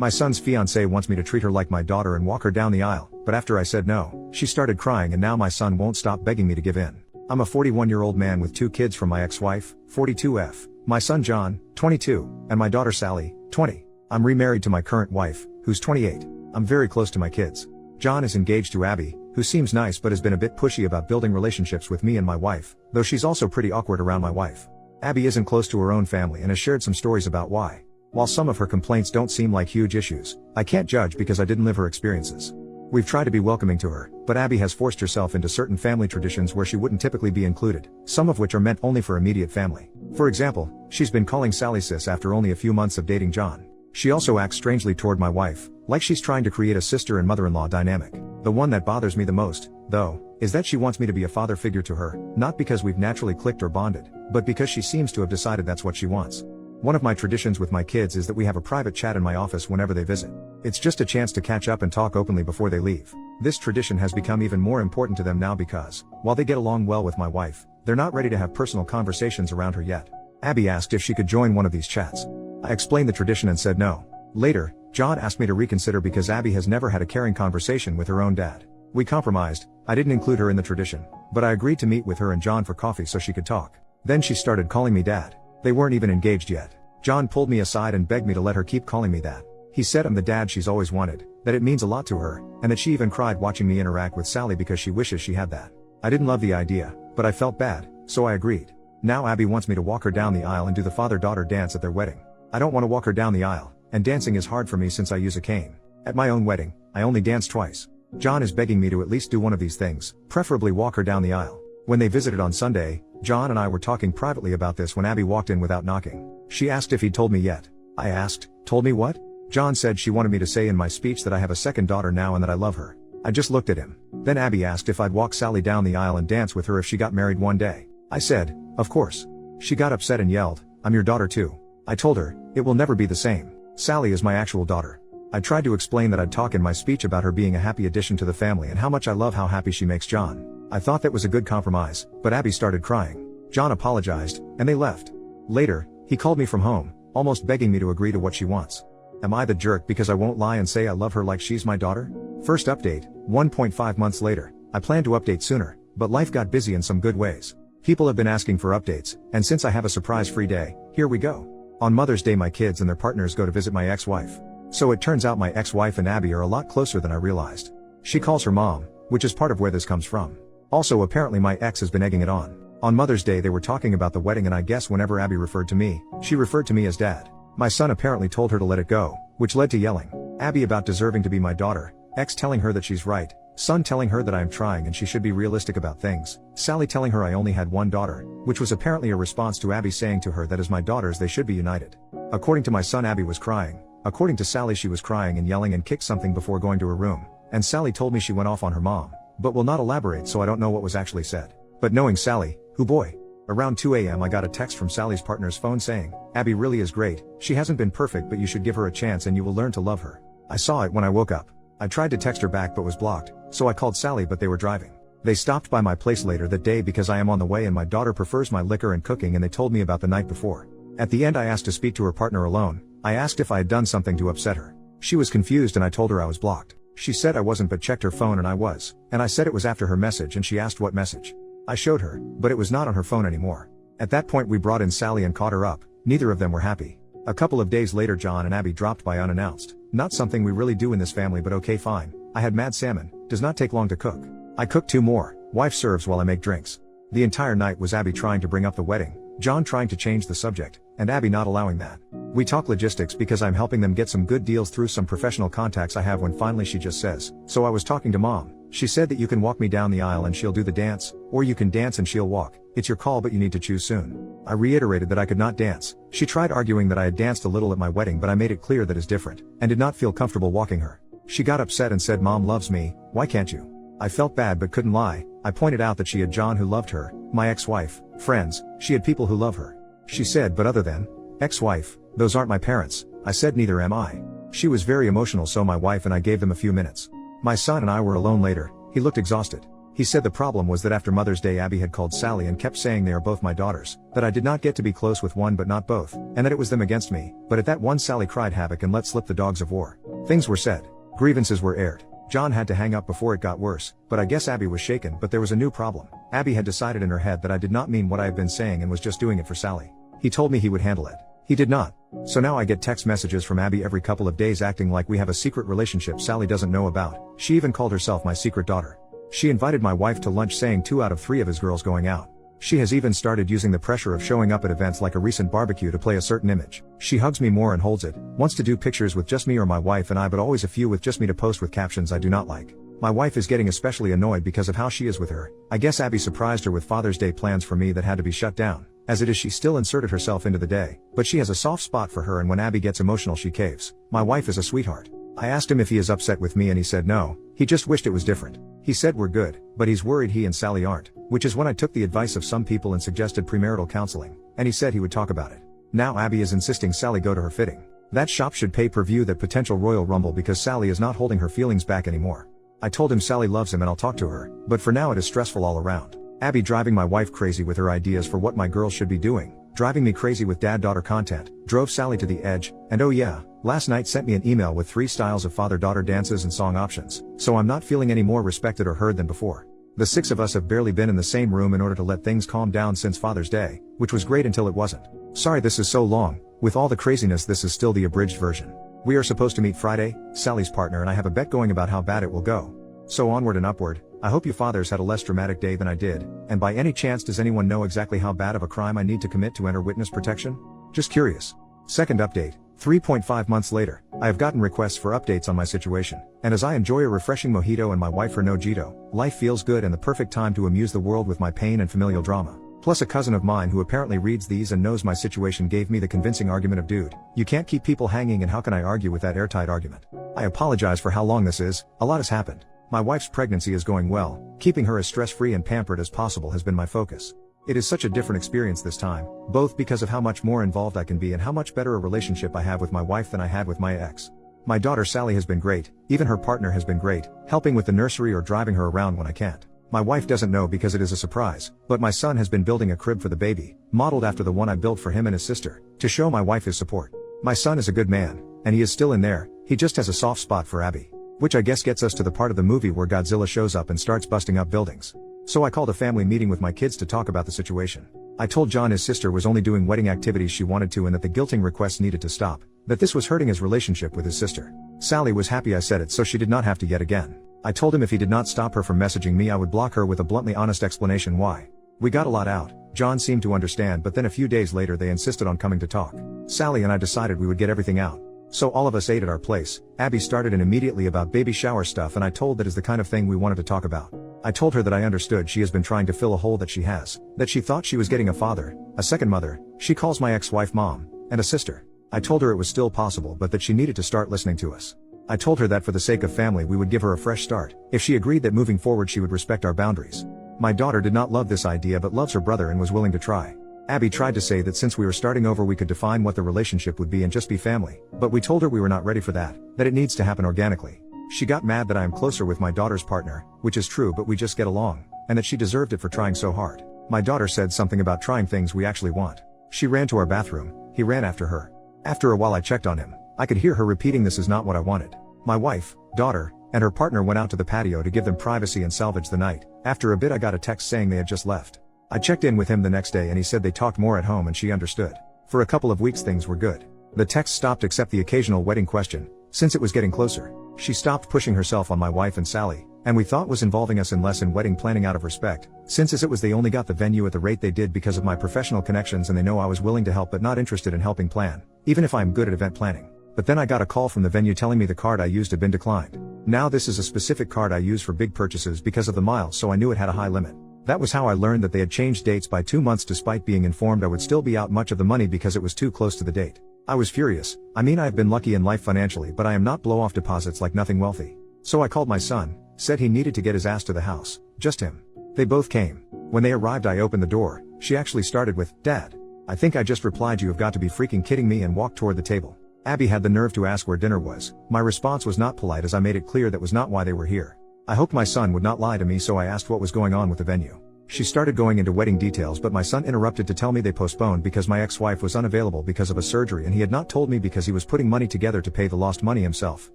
My son's fiancée wants me to treat her like my daughter and walk her down the aisle, but after I said no, she started crying and now my son won't stop begging me to give in. I'm a 41-year-old man with 2 kids from my ex-wife, 42F, my son John, 22, and my daughter Sally, 20. I'm remarried to my current wife, who's 28. I'm very close to my kids. John is engaged to Abby, who seems nice but has been a bit pushy about building relationships with me and my wife, though she's also pretty awkward around my wife. Abby isn't close to her own family and has shared some stories about why. While some of her complaints don't seem like huge issues, I can't judge because I didn't live her experiences. We've tried to be welcoming to her, but Abby has forced herself into certain family traditions where she wouldn't typically be included, some of which are meant only for immediate family. For example, she's been calling Sally sis after only a few months of dating John. She also acts strangely toward my wife, like she's trying to create a sister and mother-in-law dynamic. The one that bothers me the most, though, is that she wants me to be a father figure to her, not because we've naturally clicked or bonded, but because she seems to have decided that's what she wants. One of my traditions with my kids is that we have a private chat in my office whenever they visit. It's just a chance to catch up and talk openly before they leave. This tradition has become even more important to them now because, while they get along well with my wife, they're not ready to have personal conversations around her yet. Abby asked if she could join one of these chats. I explained the tradition and said no. Later, John asked me to reconsider because Abby has never had a caring conversation with her own dad. We compromised. I didn't include her in the tradition, but I agreed to meet with her and John for coffee so she could talk. Then she started calling me dad. They weren't even engaged yet. John pulled me aside and begged me to let her keep calling me that. He said I'm the dad she's always wanted, that it means a lot to her, and that she even cried watching me interact with Sally because she wishes she had that. I didn't love the idea, but I felt bad, so I agreed. Now Abby wants me to walk her down the aisle and do the father-daughter dance at their wedding. I don't want to walk her down the aisle, and dancing is hard for me since I use a cane. At my own wedding, I only danced twice. John is begging me to at least do one of these things, preferably walk her down the aisle. When they visited on Sunday, John and I were talking privately about this when Abby walked in without knocking. She asked if he'd told me yet. I asked, told me what? John said she wanted me to say in my speech that I have a second daughter now and that I love her. I just looked at him. Then Abby asked if I'd walk Sally down the aisle and dance with her if she got married one day. I said, of course. She got upset and yelled, I'm your daughter too. I told her, it will never be the same. Sally is my actual daughter. I tried to explain that I'd talk in my speech about her being a happy addition to the family and how much I love how happy she makes John. I thought that was a good compromise, but Abby started crying. John apologized, and they left. Later, he called me from home, almost begging me to agree to what she wants. Am I the jerk because I won't lie and say I love her like she's my daughter? First update, 1.5 months later. I planned to update sooner, but life got busy in some good ways. People have been asking for updates, and since I have a surprise-free day, here we go. On Mother's Day my kids and their partners go to visit my ex-wife. So it turns out my ex-wife and Abby are a lot closer than I realized. She calls her mom, which is part of where this comes from. Also apparently my ex has been egging it on. On Mother's Day they were talking about the wedding and I guess whenever Abby referred to me, she referred to me as dad. My son apparently told her to let it go, which led to yelling. Abby about deserving to be my daughter, ex telling her that she's right, son telling her that I am trying and she should be realistic about things, Sally telling her I only had one daughter, which was apparently a response to Abby saying to her that as my daughters they should be united. According to my son Abby was crying, according to Sally she was crying and yelling and kicked something before going to her room, and Sally told me she went off on her mom, but will not elaborate so I don't know what was actually said. But knowing Sally, who boy. Around 2 a.m. I got a text from Sally's partner's phone saying, Abby really is great, she hasn't been perfect but you should give her a chance and you will learn to love her. I saw it when I woke up. I tried to text her back but was blocked, so I called Sally but they were driving. They stopped by my place later that day because I am on the way and my daughter prefers my liquor and cooking and they told me about the night before. At the end I asked to speak to her partner alone. I asked if I had done something to upset her. She was confused and I told her I was blocked. She said I wasn't but checked her phone and I was, and I said it was after her message and she asked what message. I showed her, but it was not on her phone anymore. At that point we brought in Sally and caught her up. Neither of them were happy. A couple of days later John and Abby dropped by unannounced. Not something we really do in this family but okay fine. I had mad salmon, does not take long to cook. I cooked 2 more, wife serves while I make drinks. The entire night was Abby trying to bring up the wedding, John trying to change the subject, and Abby not allowing that. We talk logistics because I'm helping them get some good deals through some professional contacts I have when finally she just says, so I was talking to mom. She said that you can walk me down the aisle and she'll do the dance, or you can dance and she'll walk. It's your call but you need to choose soon. I reiterated that I could not dance. She tried arguing that I had danced a little at my wedding but I made it clear that is different, and did not feel comfortable walking her. She got upset and said mom loves me, why can't you? I felt bad but couldn't lie. I pointed out that she had John who loved her, my ex-wife, friends, she had people who love her. She said but other than ex-wife, those aren't my parents. I said neither am I. She was very emotional so my wife and I gave them a few minutes. My son and I were alone later. He looked exhausted. He said the problem was that after Mother's Day Abby had called Sally and kept saying they are both my daughters, that I did not get to be close with one but not both, and that it was them against me, but at that one Sally cried havoc and let slip the dogs of war. Things were said. Grievances were aired. John had to hang up before it got worse, but I guess Abby was shaken, but there was a new problem. Abby had decided in her head that I did not mean what I had been saying and was just doing it for Sally. He told me he would handle it. He did not. So now I get text messages from Abby every couple of days acting like we have a secret relationship Sally doesn't know about. She even called herself my secret daughter. She invited my wife to lunch saying 2 out of 3 of his girls going out. She has even started using the pressure of showing up at events like a recent barbecue to play a certain image. She hugs me more and holds it, wants to do pictures with just me or my wife and I, but always a few with just me to post with captions I do not like. My wife is getting especially annoyed because of how she is with her. I guess Abby surprised her with Father's Day plans for me that had to be shut down. As it is, she still inserted herself into the day, but she has a soft spot for her and when Abby gets emotional she caves. My wife is a sweetheart. I asked him if he is upset with me and he said no, he just wished it was different. He said we're good, but he's worried he and Sally aren't, which is when I took the advice of some people and suggested premarital counseling, and he said he would talk about it. Now Abby is insisting Sally go to her fitting. That shop should pay per view that potential Royal Rumble because Sally is not holding her feelings back anymore. I told him Sally loves him and I'll talk to her, but for now it is stressful all around. Abby driving my wife crazy with her ideas for what my girls should be doing, driving me crazy with dad-daughter content, drove Sally to the edge, and oh yeah, last night sent me an email with 3 styles of father-daughter dances and song options, so I'm not feeling any more respected or heard than before. The 6 of us have barely been in the same room in order to let things calm down since Father's Day, which was great until it wasn't. Sorry this is so long, with all the craziness this is still the abridged version. We are supposed to meet Friday, Sally's partner and I have a bet going about how bad it will go. So onward and upward. I hope you fathers had a less dramatic day than I did, and by any chance does anyone know exactly how bad of a crime I need to commit to enter witness protection? Just curious. Second update. 3.5 months later, I have gotten requests for updates on my situation, and as I enjoy a refreshing mojito and my wife her nojito, life feels good and the perfect time to amuse the world with my pain and familial drama. Plus a cousin of mine who apparently reads these and knows my situation gave me the convincing argument of dude, you can't keep people hanging and how can I argue with that airtight argument? I apologize for how long this is, a lot has happened. My wife's pregnancy is going well, keeping her as stress-free and pampered as possible has been my focus. It is such a different experience this time, both because of how much more involved I can be and how much better a relationship I have with my wife than I had with my ex. My daughter Sally has been great, even her partner has been great, helping with the nursery or driving her around when I can't. My wife doesn't know because it is a surprise, but my son has been building a crib for the baby, modeled after the one I built for him and his sister, to show my wife his support. My son is a good man, and he is still in there, he just has a soft spot for Abby. Which I guess gets us to the part of the movie where Godzilla shows up and starts busting up buildings. So I called a family meeting with my kids to talk about the situation. I told John his sister was only doing wedding activities she wanted to and that the guilting requests needed to stop, that this was hurting his relationship with his sister. Sally was happy I said it so she did not have to yet again. I told him if he did not stop her from messaging me I would block her with a bluntly honest explanation why. We got a lot out. John seemed to understand, but then a few days later they insisted on coming to talk. Sally and I decided we would get everything out. So all of us ate at our place. Abby started in immediately about baby shower stuff and I told that is the kind of thing we wanted to talk about. I told her that I understood she has been trying to fill a hole that she has, that she thought she was getting a father, a second mother, she calls my ex-wife mom, and a sister. I told her it was still possible but that she needed to start listening to us. I told her that for the sake of family we would give her a fresh start, if she agreed that moving forward she would respect our boundaries. My daughter did not love this idea but loves her brother and was willing to try. Abby tried to say that since we were starting over we could define what the relationship would be and just be family, but we told her we were not ready for that it needs to happen organically. She got mad that I am closer with my daughter's partner, which is true but we just get along, and that she deserved it for trying so hard. My daughter said something about trying things we actually want. She ran to our bathroom, he ran after her. After a while I checked on him, I could hear her repeating this is not what I wanted. My wife, daughter, and her partner went out to the patio to give them privacy and salvage the night. After a bit I got a text saying they had just left. I checked in with him the next day and he said they talked more at home and she understood. For a couple of weeks things were good. The text stopped except the occasional wedding question, since it was getting closer. She stopped pushing herself on my wife and Sally, and we thought was involving us in less in wedding planning out of respect, since as it was they only got the venue at the rate they did because of my professional connections and they know I was willing to help but not interested in helping plan, even if I'm good at event planning. But then I got a call from the venue telling me the card I used had been declined. Now this is a specific card I use for big purchases because of the miles so I knew it had a high limit. That was how I learned that they had changed dates by 2 months despite being informed I would still be out much of the money because it was too close to the date. I was furious. I mean I have been lucky in life financially but I am not blow off deposits like nothing wealthy. So I called my son, said he needed to get his ass to the house, just him. They both came. When they arrived I opened the door, she actually started with, "Dad." I think I just replied you have got to be freaking kidding me and walked toward the table. Abby had the nerve to ask where dinner was. My response was not polite as I made it clear that was not why they were here. I hoped my son would not lie to me, so I asked what was going on with the venue. She started going into wedding details, but my son interrupted to tell me they postponed because my ex-wife was unavailable because of a surgery, and he had not told me because he was putting money together to pay the lost money himself,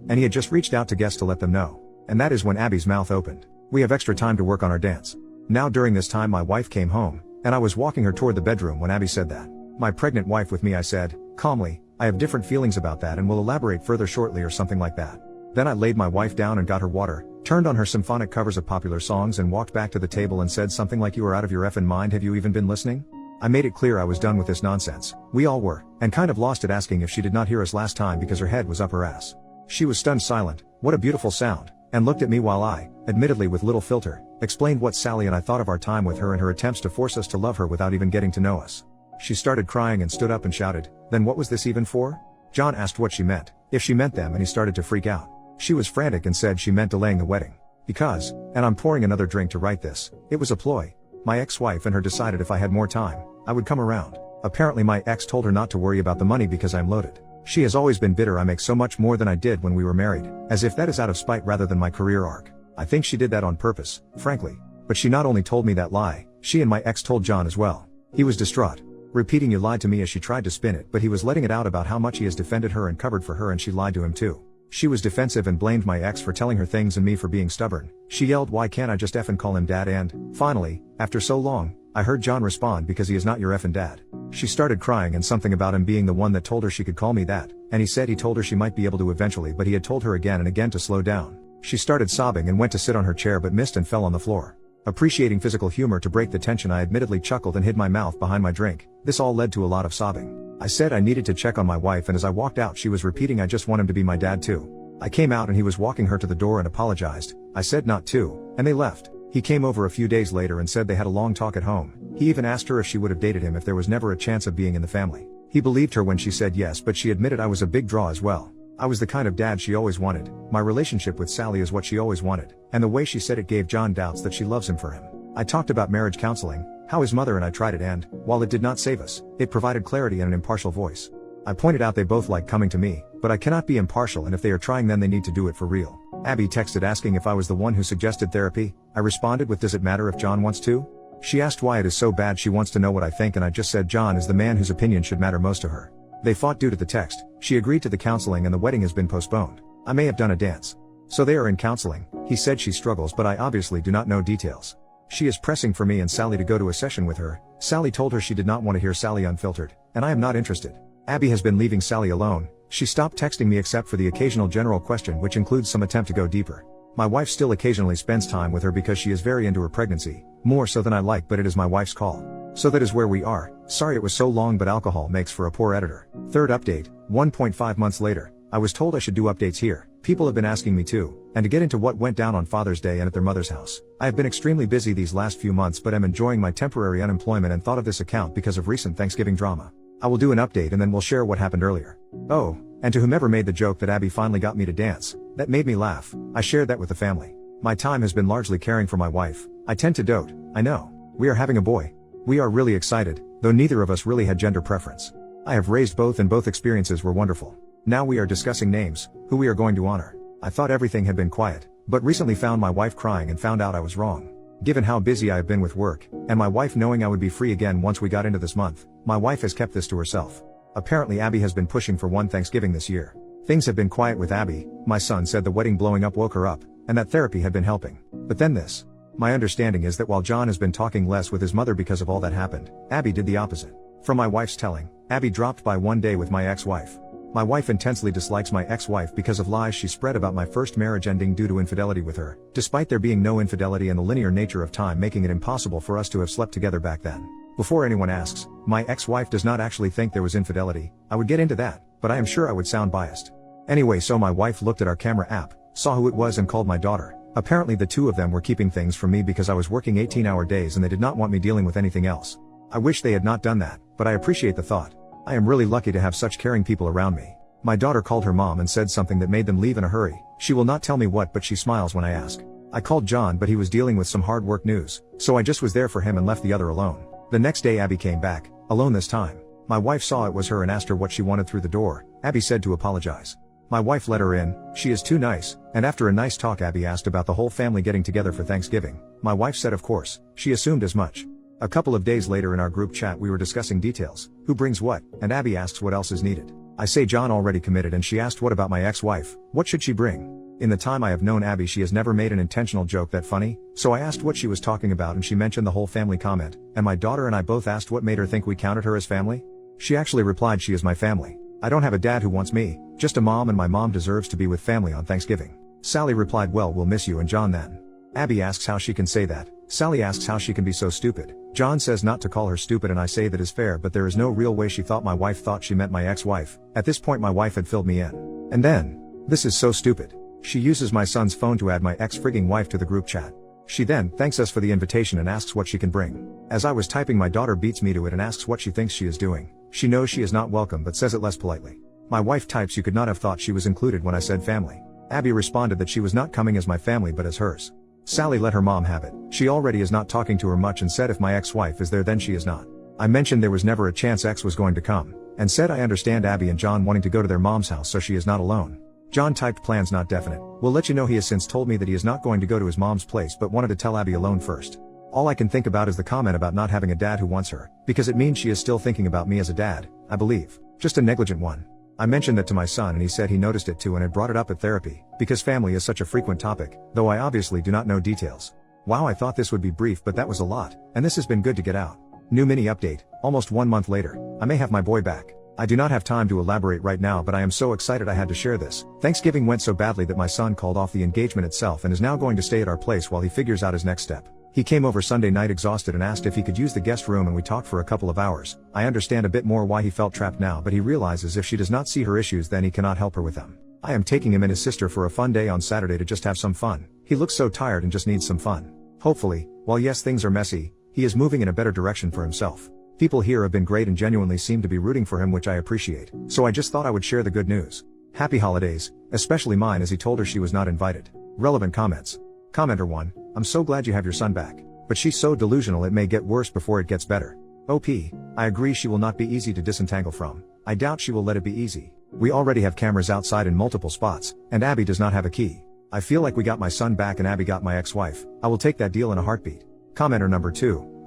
and he had just reached out to guests to let them know. And that is when Abby's mouth opened. We have extra time to work on our dance. Now during this time my wife came home, and I was walking her toward the bedroom when Abby said that. My pregnant wife with me, I said, calmly, I have different feelings about that and will elaborate further shortly, or something like that. Then I laid my wife down and got her water, turned on her symphonic covers of popular songs, and walked back to the table and said something like, you are out of your effing mind, have you even been listening? I made it clear I was done with this nonsense. We all were, and kind of lost it, asking if she did not hear us last time because her head was up her ass. She was stunned silent, what a beautiful sound, and looked at me while I, admittedly with little filter, explained what Sally and I thought of our time with her and her attempts to force us to love her without even getting to know us. She started crying and stood up and shouted, then what was this even for? John asked what she meant, if she meant them, and he started to freak out. She was frantic and said she meant delaying the wedding. Because, and I'm pouring another drink to write this, it was a ploy. My ex-wife and her decided if I had more time, I would come around. Apparently my ex told her not to worry about the money because I'm loaded. She has always been bitter I make so much more than I did when we were married, as if that is out of spite rather than my career arc. I think she did that on purpose, frankly. But she not only told me that lie, she and my ex told John as well. He was distraught, repeating you lied to me as she tried to spin it, but he was letting it out about how much he has defended her and covered for her, and she lied to him too. She was defensive and blamed my ex for telling her things and me for being stubborn. She yelled, why can't I just effing call him dad? And, finally, after so long, I heard John respond, because he is not your effing dad. She started crying and something about him being the one that told her she could call me that, and he said he told her she might be able to eventually, but he had told her again and again to slow down. She started sobbing and went to sit on her chair but missed and fell on the floor. Appreciating physical humor to break the tension, I admittedly chuckled and hid my mouth behind my drink. This all led to a lot of sobbing. I said I needed to check on my wife, and as I walked out she was repeating, I just want him to be my dad too. I came out and he was walking her to the door and apologized. I said not to, and they left. He came over a few days later and said they had a long talk at home. He even asked her if she would have dated him if there was never a chance of being in the family. He believed her when she said yes, but she admitted I was a big draw as well. I was the kind of dad she always wanted. My relationship with Sally is what she always wanted, and the way she said it gave John doubts that she loves him for him. I talked about marriage counseling, how his mother and I tried it, and, while it did not save us, it provided clarity and an impartial voice. I pointed out they both like coming to me, but I cannot be impartial, and if they are trying then they need to do it for real. Abby texted asking if I was the one who suggested therapy. I responded with, does it matter if John wants to? She asked why it is so bad, she wants to know what I think, and I just said John is the man whose opinion should matter most to her. They fought due to the text. She agreed to the counseling and the wedding has been postponed. I may have done a dance. So they are in counseling. He said she struggles, but I obviously do not know details. She is pressing for me and Sally to go to a session with her. Sally told her she did not want to hear Sally unfiltered, and I am not interested. Abby has been leaving Sally alone. She stopped texting me except for the occasional general question, which includes some attempt to go deeper. My wife still occasionally spends time with her because she is very into her pregnancy, more so than I like, but it is my wife's call. So that is where we are. Sorry it was so long, but alcohol makes for a poor editor. Third update, 1.5 months later. I was told I should do updates here. People have been asking me to, and to get into what went down on Father's Day and at their mother's house. I have been extremely busy these last few months, but am enjoying my temporary unemployment and thought of this account because of recent Thanksgiving drama. I will do an update and then we'll share what happened earlier. Oh, and to whomever made the joke that Abby finally got me to dance, that made me laugh. I shared that with the family. My time has been largely caring for my wife. I tend to dote, I know. We are having a boy. We are really excited, though neither of us really had gender preference. I have raised both and both experiences were wonderful. Now we are discussing names, who we are going to honor. I thought everything had been quiet, but recently found my wife crying and found out I was wrong. Given how busy I have been with work, and my wife knowing I would be free again once we got into this month, my wife has kept this to herself. Apparently Abby has been pushing for one Thanksgiving this year. Things have been quiet with Abby. My son said the wedding blowing up woke her up, and that therapy had been helping. But then this. My understanding is that while John has been talking less with his mother because of all that happened, Abby did the opposite. From my wife's telling, Abby dropped by one day with my ex-wife. My wife intensely dislikes my ex-wife because of lies she spread about my first marriage ending due to infidelity with her, despite there being no infidelity and the linear nature of time making it impossible for us to have slept together back then. Before anyone asks, my ex-wife does not actually think there was infidelity. I would get into that, but I am sure I would sound biased. Anyway, so my wife looked at our camera app, saw who it was and called my daughter. Apparently the two of them were keeping things from me because I was working 18-hour days and they did not want me dealing with anything else. I wish they had not done that, but I appreciate the thought. I am really lucky to have such caring people around me. My daughter called her mom and said something that made them leave in a hurry. She will not tell me what, but she smiles when I ask. I called John, but he was dealing with some hard work news, so I just was there for him and left the other alone. The next day Abby came back, alone this time. My wife saw it was her and asked her what she wanted through the door. Abby said to apologize. My wife let her in, she is too nice, and after a nice talk Abby asked about the whole family getting together for Thanksgiving. My wife said of course, she assumed as much. A couple of days later in our group chat we were discussing details, who brings what, and Abby asks what else is needed. I say John already committed and she asked what about my ex-wife, what should she bring? In the time I have known Abby she has never made an intentional joke that funny, so I asked what she was talking about and she mentioned the whole family comment, and my daughter and I both asked what made her think we counted her as family? She actually replied she is my family. I don't have a dad who wants me, just a mom and my mom deserves to be with family on Thanksgiving. Sally replied well we'll miss you and John then. Abby asks how she can say that. Sally asks how she can be so stupid. John says not to call her stupid and I say that is fair but there is no real way she thought my wife thought she meant my ex-wife. At this point my wife had filled me in. And then, this is so stupid. She uses my son's phone to add my ex-frigging wife to the group chat. She then thanks us for the invitation and asks what she can bring. As I was typing my daughter beats me to it and asks what she thinks she is doing. She knows she is not welcome but says it less politely. My wife types you could not have thought she was included when I said family. Abby responded that she was not coming as my family but as hers. Sally let her mom have it. She already is not talking to her much and said if my ex-wife is there then she is not. I mentioned there was never a chance X was going to come, and said I understand Abby and John wanting to go to their mom's house so she is not alone. John typed plans not definite. We'll let you know he has since told me that he is not going to go to his mom's place but wanted to tell Abby alone first. All I can think about is the comment about not having a dad who wants her, because it means she is still thinking about me as a dad, I believe. Just a negligent one. I mentioned that to my son and he said he noticed it too and had brought it up at therapy, because family is such a frequent topic, though I obviously do not know details. Wow, I thought this would be brief but that was a lot, and this has been good to get out. New mini update, almost 1 month later, I may have my boy back. I do not have time to elaborate right now but I am so excited I had to share this. Thanksgiving went so badly that my son called off the engagement itself and is now going to stay at our place while he figures out his next step. He came over Sunday night exhausted and asked if he could use the guest room and we talked for a couple of hours. I understand a bit more why he felt trapped now but he realizes if she does not see her issues then he cannot help her with them. I am taking him and his sister for a fun day on Saturday to just have some fun. He looks so tired and just needs some fun. Hopefully, while yes things are messy, he is moving in a better direction for himself. People here have been great and genuinely seem to be rooting for him which I appreciate, so I just thought I would share the good news. Happy holidays, especially mine as he told her she was not invited. Relevant comments. Commenter 1, I'm so glad you have your son back. But she's so delusional it may get worse before it gets better. OP, I agree she will not be easy to disentangle from. I doubt she will let it be easy. We already have cameras outside in multiple spots, and Abby does not have a key. I feel like we got my son back and Abby got my ex-wife. I will take that deal in a heartbeat. Commenter number 2,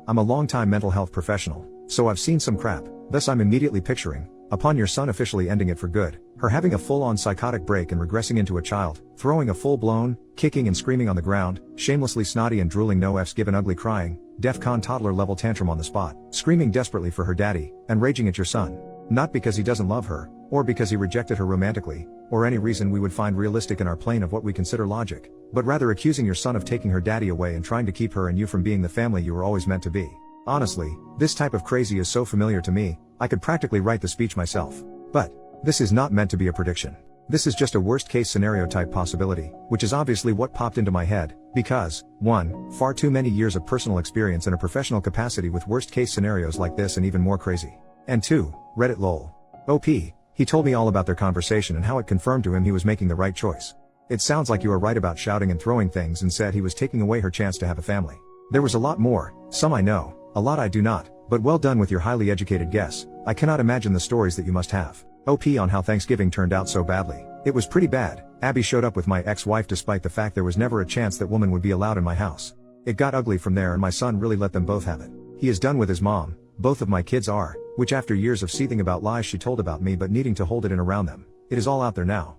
I'm a long-time mental health professional, so I've seen some crap, thus I'm immediately picturing, upon your son officially ending it for good, her having a full-on psychotic break and regressing into a child, throwing a full-blown, kicking and screaming on the ground, shamelessly snotty and drooling no F's given ugly crying, DEFCON toddler level tantrum on the spot, screaming desperately for her daddy, and raging at your son. Not because he doesn't love her, or because he rejected her romantically, or any reason we would find realistic in our plane of what we consider logic, but rather accusing your son of taking her daddy away and trying to keep her and you from being the family you were always meant to be. Honestly, this type of crazy is so familiar to me, I could practically write the speech myself. But this is not meant to be a prediction. This is just a worst-case scenario type possibility, which is obviously what popped into my head, because, 1, far too many years of personal experience in a professional capacity with worst-case scenarios like this and even more crazy. And 2, Reddit lol. OP, he told me all about their conversation and how it confirmed to him he was making the right choice. It sounds like you are right about shouting and throwing things and said he was taking away her chance to have a family. There was a lot more, some I know, a lot I do not, but well done with your highly educated guess. I cannot imagine the stories that you must have. OP on how Thanksgiving turned out so badly. It was pretty bad. Abby showed up with my ex-wife despite the fact there was never a chance that woman would be allowed in my house. It got ugly from there and my son really let them both have it. He is done with his mom, both of my kids are, which after years of seething about lies she told about me but needing to hold it in around them, it is all out there now.